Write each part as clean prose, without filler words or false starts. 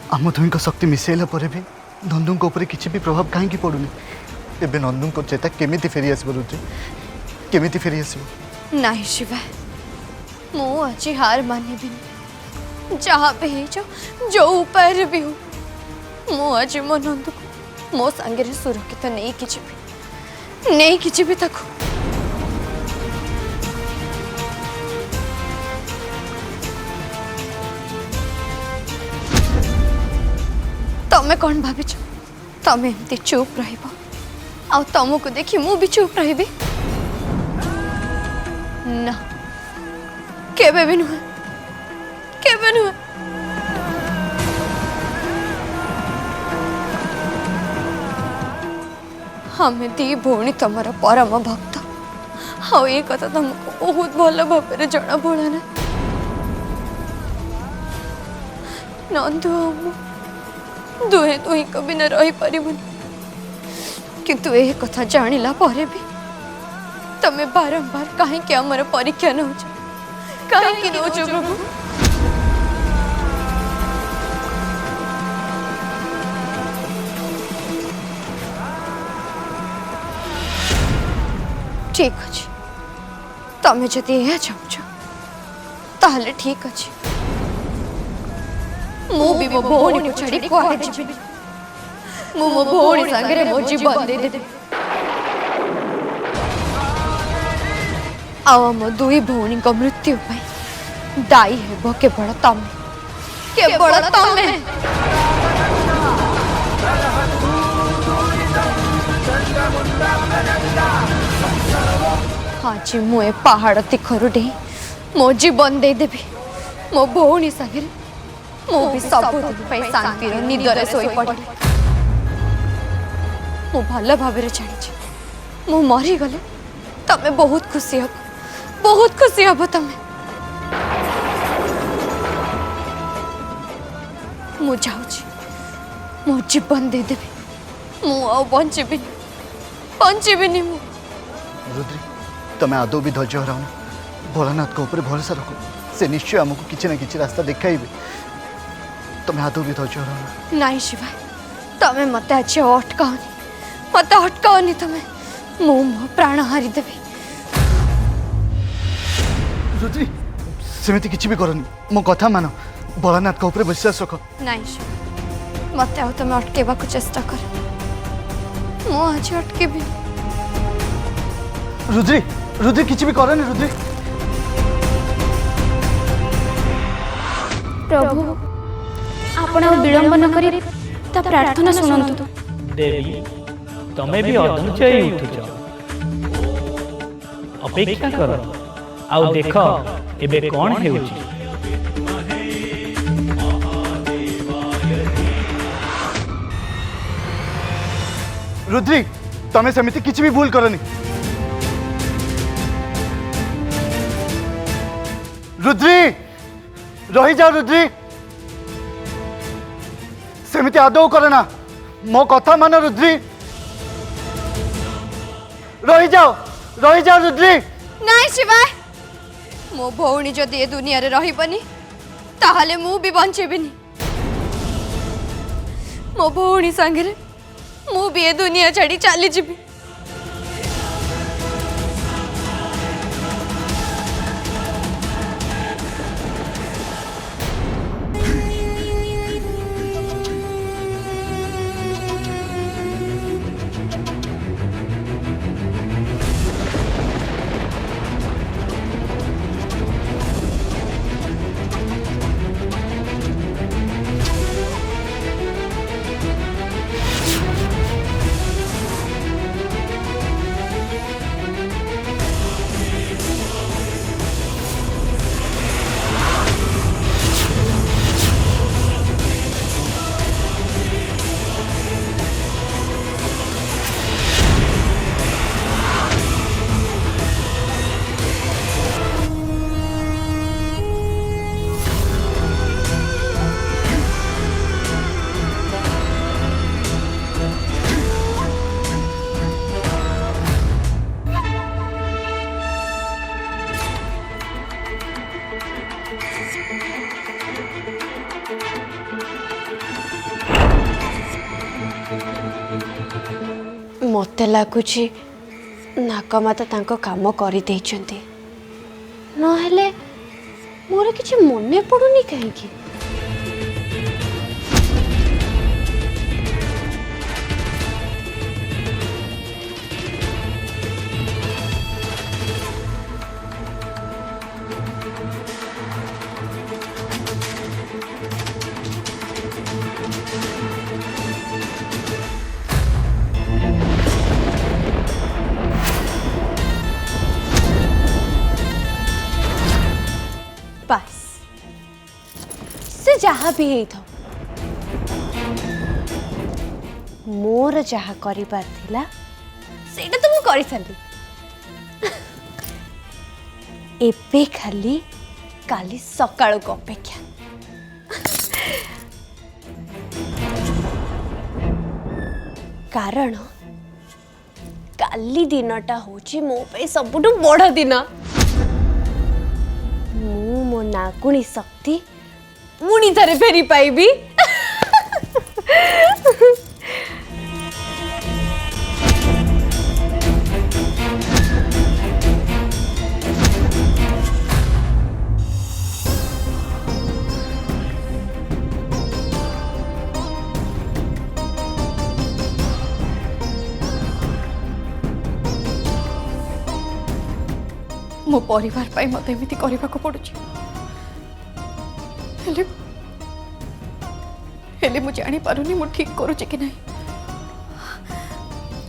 आम दुई को शक्ति मिसेला पर भी नंदू को ऊपर किसी भी प्रभाव कहीं पड़ूनी। एबे नंदू को चेता केमी फेरी आसब रुद्री, केमी फेरी आसब? नहीं शिवा, मु आज हार मानिबी। जहाँ भी हो जो उपाय भी हो, मु आज मो नंदू को मो सांगे सुरक्षित नहीं कि ताको। तमें कौन भाविच तमें एमती चुप रहिबो आ तुमको देखी मु भी चुप रही ना? केबे भी नुहे, केबे नुहे। हमें दी भौणी तुमर परम भक्त। हाँ ये कथा तुमको बहुत भल भाव जना पड़ा ना। नंदू दुहे दुही को बिना रही पारिबुनी, किंतु ए कथा जानिला परे भी तमे बारंबार काहे कि हमर परीक्षा न होछ, काहे कि नोच प्रभु? ठीक अछि, तमे जदि एहा चाहछ ताहले ठीक अछि। मु भी मो भौणी को छाड़ी कुआडे जिबिनी। मु मो भौणी संगे मो जीवन दे देबी। आउ मो दुई भौणी को मृत्यु पाई दायी हेबो केवल तमे, केवल तमे। आज मु ए पहाड़ तिखरु डेई मो जीवन दे देबी। मो भौणी संगे मु भी सब दिन शांति निदरे सोई पड़ी। मु भल भाव जानी मु मरी गले तमे बहुत खुशी हब, बहुत खुशी हब तमे। मु जाऊची, मो जीवन दे देबी। मु आ बंचीबिनी मु। रुद्री तमे आदौ भी धैर्य हराओ। भोलानाथ को ऊपर भरोसा रखो, से निश्चय आमको किसी ना किसी रास्ता देखाइबे। तमे आदौ भी धैर्य हराओ। नहीं शिवा, तमे मते आज अटकाओनी, मते अटकाओनी तमे। मु मो प्राण हारी देबी। रुद्री सेमिति किछि भी करनी, मो कथा मानो। भोलानाथ को ऊपर विश्वास रखो। नहीं शिवा, मते आ तमे अटकेबा को चेष्टा कर। मो आज अटकेबी। रुद्री रुद्री किछि भी करनी। रुद्री प्रभु आपण विलंब न करी ता प्रार्थना सुनंतु। देवी तमे भी अधैर्य ही उठुच, अपेक्षा कर आउ देख एबे कौन हेउची। रुद्री तमे सेमिति किछि भी भूल करनी। रुद्री रही जाओ। रुद्री सेमिति आदौ करना, मो कथा मानो। रुद्री रही जाओ रुद्री। नहीं शिवा, मो भौणी जदि ए दुनिया रे रहिबनी ताहले मु भी बंचेबिनी। मो भौणी संगे मु भी ए दुनिया छाड़ी चली जीबी। मते लगुच नागमाता तांको काम करी देइचंती नहेले मोर किछि मने पडुनी काहेकि बस से जहाँ भी है था मोर जहाँ करिबार थिला सेटा तो मु करि सारी एबे खाली काली सकाळु को अपेक्षा कारण काली दिनटा होची मो पे सबुठु बड़ दिन मो नागुणी शक्ति पुणी थरे फेरी पाइबी मो परिवार पाई मत एमती करने को पड़ुची हेले मु जानी पारुनी मु ठीक करूची कि नहीं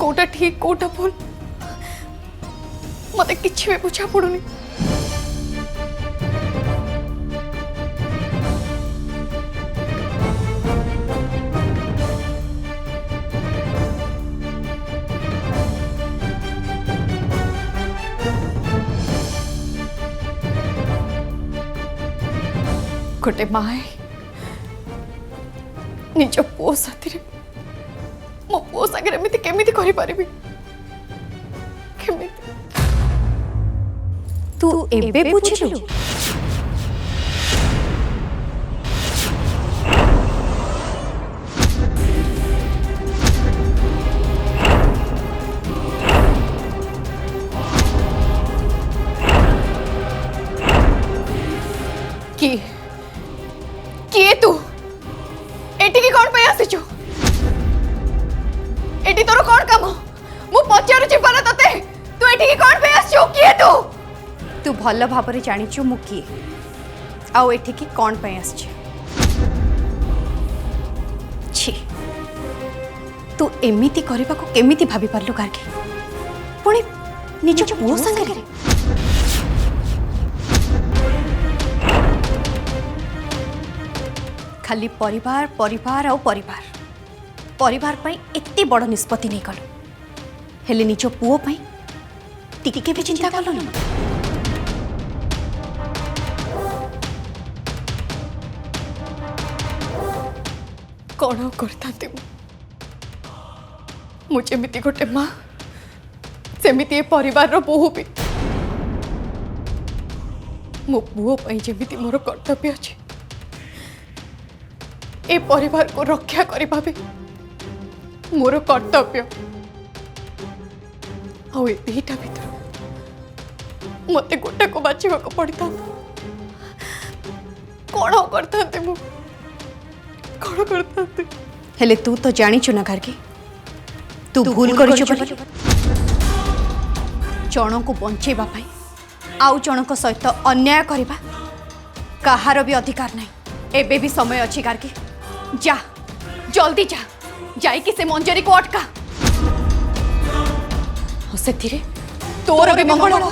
कोटा ठीक कोटा भूल मते किछि भी बुझा पड़ुनी गोटे माए निज पुओ साथी मो पुओ सागर एमती केमिति करि परिबी केमिति तू एबे बुझिलु की किए तू एटी की कौन पे आसीचु एटी तोर कौन काम मु पचारु छी बना तते तू एटी की कौन पे आसीचु किए तू भल भाबरे जानिचु मु किए आउ एटी की कौन पे आसी छी तू एमिति करबा को केमिति भाबी परलु गार्गी पुणी निज पुओ संगे खाली परिवार परिवार आउ परिवार परिवार पाई एते बड़ निष्पत्ति नहीं कल हेले निज पुओ पाई टिके भी चिंता कल ना कौन करते मुझे गोटे माँ सेमिति परिवार रो बोहू भी मो पुओ पाई जेमिति मोर कर्तव्य अच्छे ए परिवार को रक्षा करिबा भी मोर कर्तव्य आउ एटा भीतर मते गोटा को बाचिबा को पड़ता कौन करते मु कौन करते हेले तू तो जानिछु ना गार्गी तू भूल करिछु बोली जण को बंचेबा पाई आउ जण को सहित अन्याय करिबा कहार भी अधिकार नहीं एबे भी समय अच्छी गार्गी जा जल्दी जा जाई कि से मंजरी को अटका से तोर भी मंगल हो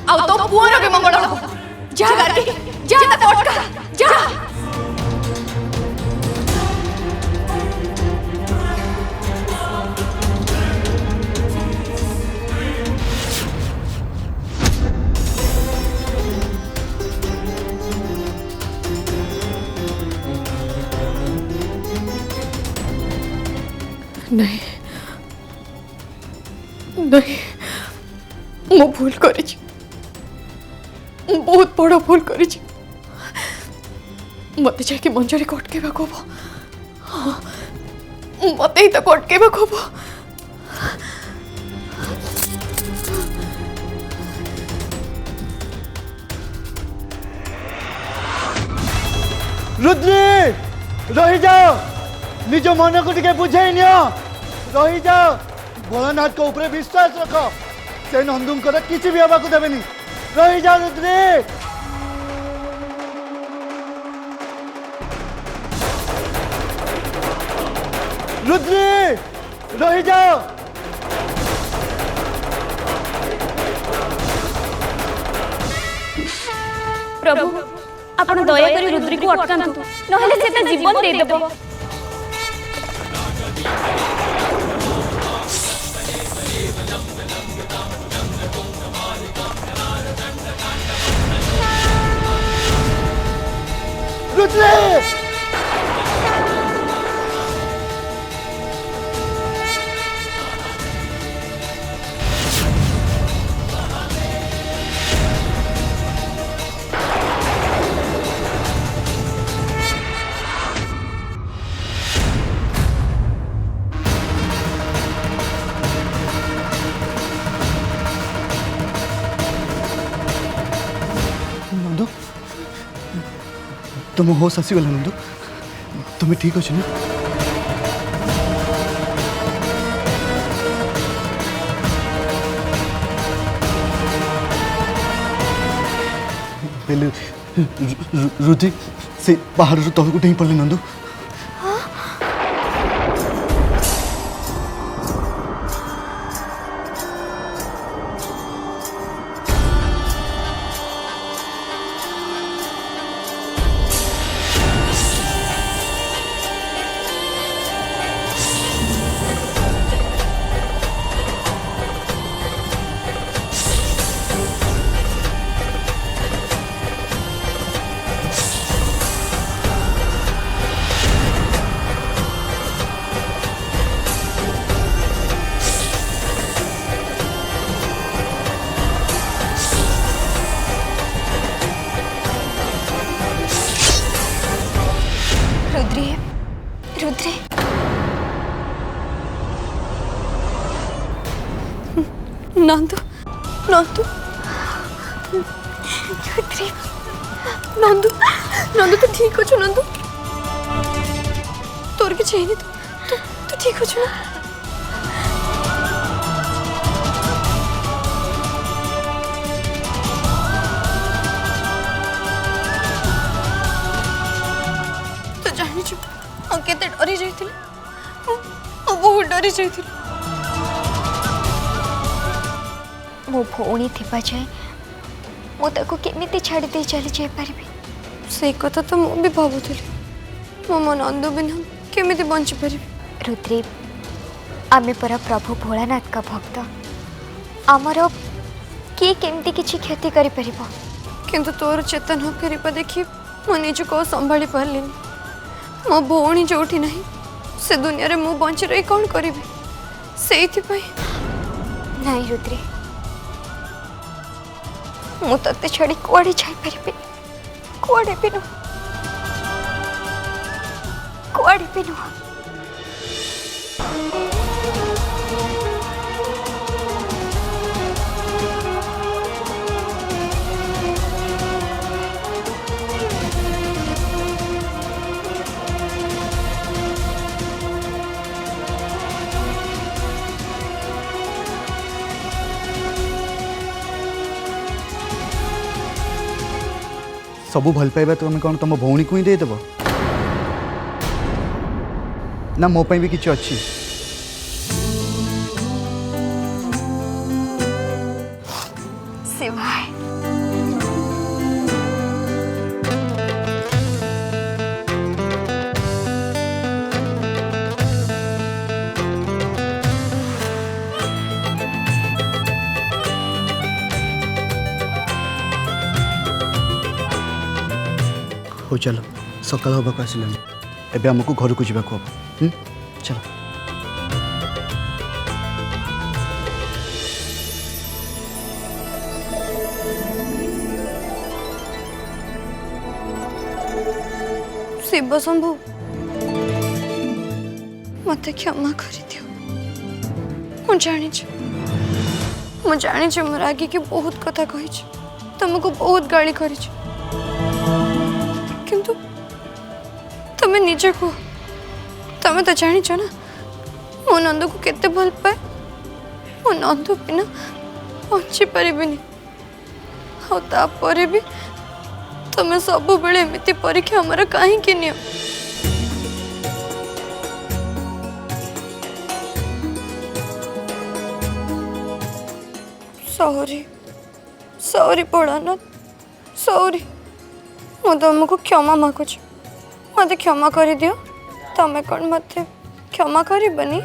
आ तो पुअर भी मंगल हो जा गार्गी जा तक अटका जा नहीं नहीं मो भूल करी बहुत बड़ भूल करी मत जाके मंजरी को अटकेबा कहब मत ही तो अटकेबा कहब रुद्री रही जाओ निज मन को टिके बुझे नियो रही जाओ भोलानाथ को ऊपर विश्वास रख से नंदुंकर किसी भी हवा को देवेनी रही जाओ रुद्री रुद्री रही जाओ प्रभु आपण दया करी रुद्री को अटकांतु नहले से ता जीवन दे देबो। रुद्री नंदू तुम होश आसीगला नंदू तुम्हें ठीक अच्छे ना पहले रुद्री से पहाड़ तौर को नहीं पड़े नंदू रुद्री रुद्री नंदू नंदू रुद्री नंदू नंदू तू ठीक अच्छु नंदू तोर कि चाहिए तू ठीक अच्छु ना जानिछु केते डरी जाइथिली बहुत डरी जाइथिली मो भौणी थिबा जाए मो ताको केमिति छाड़ी दे चली जाई परबी से कथा तो मु भी भाबुथली मो मन नंदू बिना केमिति बंची परबी रुद्री आमे परा प्रभु भोलानाथ का भक्त आमर किए केमिति किछि क्षति करि परिबो किंतु तोर चेतन हो फेरिबा देखि मो निज को संभाली पारलिनी मो भौणी जोठी नहीं से दुनिया रे मु बंची रही कौन करी से नहीं रुद्री मु तते छड़ी कुआड़े जाई परिबे कुआड़े भी नु कुआड़े भी नु सबू भल पाइबा तुम कौन तुम भौणी को ही देदेव ना मो भी किसी अच्छी शिवाय हो चलो सकाल हाँक आसलानी एबे आमको घर को जावाक हम चलो शिव शंभु मत क्षमा कर दियो मु जानी मोर आगे के बहुत कथा कही तुमको बहुत गाली कर किंतु तमे निजे को तमे तो जानी ना मो नंद को केते भल पाए मो नंद बिना बंची पारिबिनी तापर भी तमे सब बेले एमती परीक्षा हमर कहीं के neo sorry sorry Bholanath sorry मु तुमको क्षमा मागुच मत क्षमा कर दियो तमें कौन मत क्षमा करबनी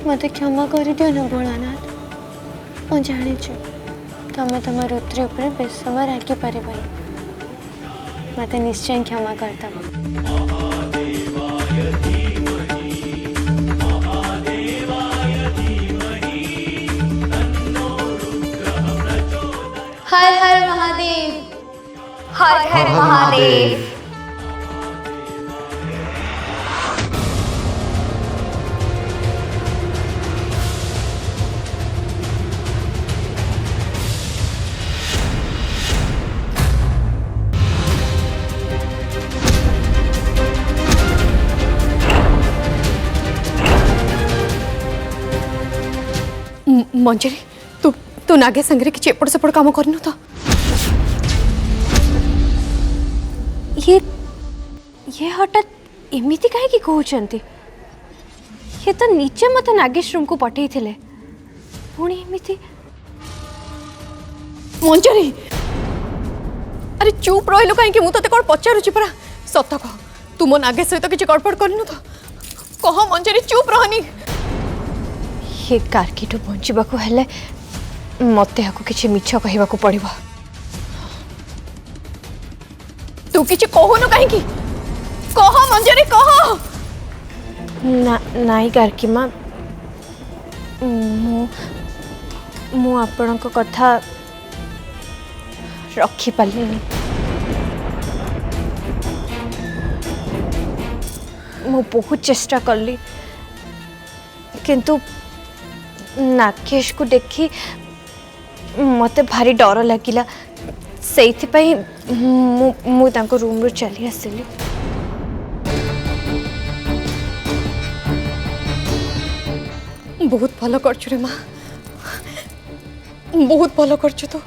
मत क्षमा कर दियो ना भोलानाथ मु जानी तमें तुम रुद्री उपर बेस समय राखी पार मत निश्चय क्षमा करता हर हर महादेव हर हर महादेव। मंजरी तू तू नागे संगे किसी एपट सेपट काम करनु तो ये हठात एमती कहीं कहते ये तो नीचे मत नागेश रूम को पठे पुणी एमती मंजरी अरे चुप रही कहीं मुझे कौन पचारुची परा सत कह तू मो नागेश सहित किसी गड़बड़ करनु तो कह मंजरी चुप रहनी ये कार्कीटू बंचवाक हेले मत किसी मिछ कहवाक पड़ो तू किसी कहूनु कहीं कह मंजरी कह नाई कार्की माँ मु आपण कथा रखी पारिनी मु बहुत चेष्टा कली किंतु नागेश को देखी मते भारी डर लगिला से रूम रू चली आसली बहुत भल कर माँ बहुत भल कर तो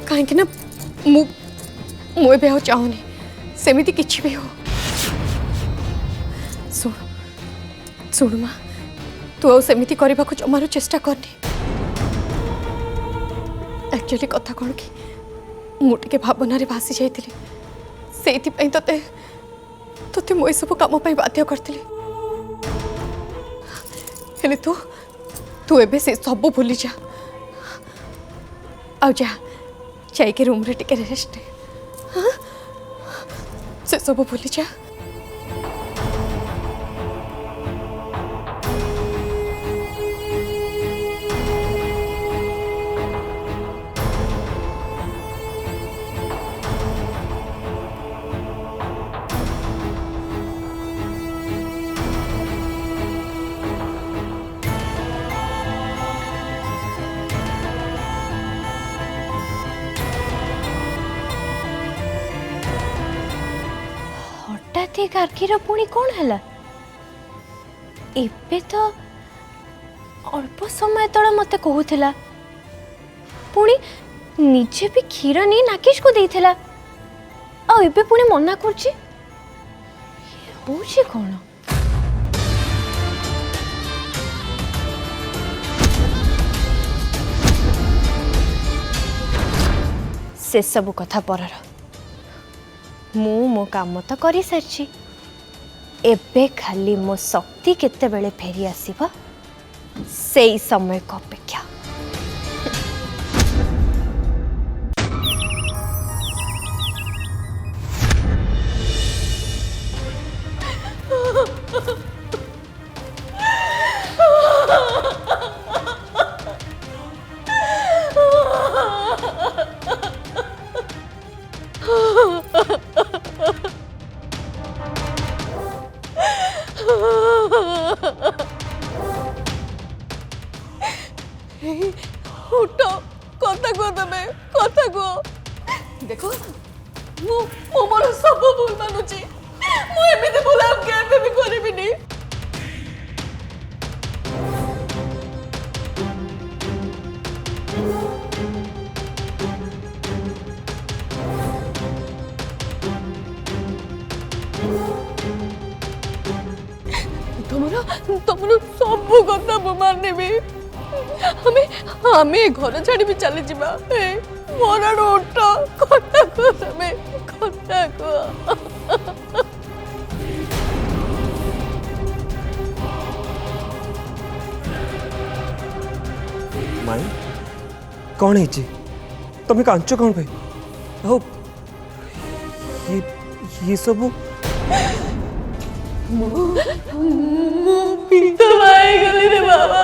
कहीं ना मुझे चाहूनी सेमिति किछि भी हो सुन सुन माँ तू आ सेमिति करने को जमार चेष्टा करनी एक्चुअली कथा कौन कि मुझे भावना भासी जाइली से तते तते मुझे सब कम बाध्य करी हेले तू तू एबे से सब भूली जा आ जा जाइके रूम रे टिके रेस्ट हाँ से सब भूली जा कार्कीर पुणी कौन है एबे तो अल्प समय तले मत कहूला पुणी निजे भी क्षीर नहीं नागेश को देइथिला आ एबे पुणी मना करछि होछि कौन से सब कथा परर मो काम तो कर सारी एबे खाली मो शक्ति केते बेले फेरी आसीबा से समय को अपेक्षा उठ कथा को तमे कथा को देखो मु मोर सब भूल मानुची मु एमिते भूल अब केबे भी करबिनी तमरा सब कथा मु मानबी हमें घर छाड़ी भी चली जीवा मोर उठ कथा को तमे कथा को माई कौन है तुम कांच कौन भाई आओ ये सब विधवा गली रे बाबा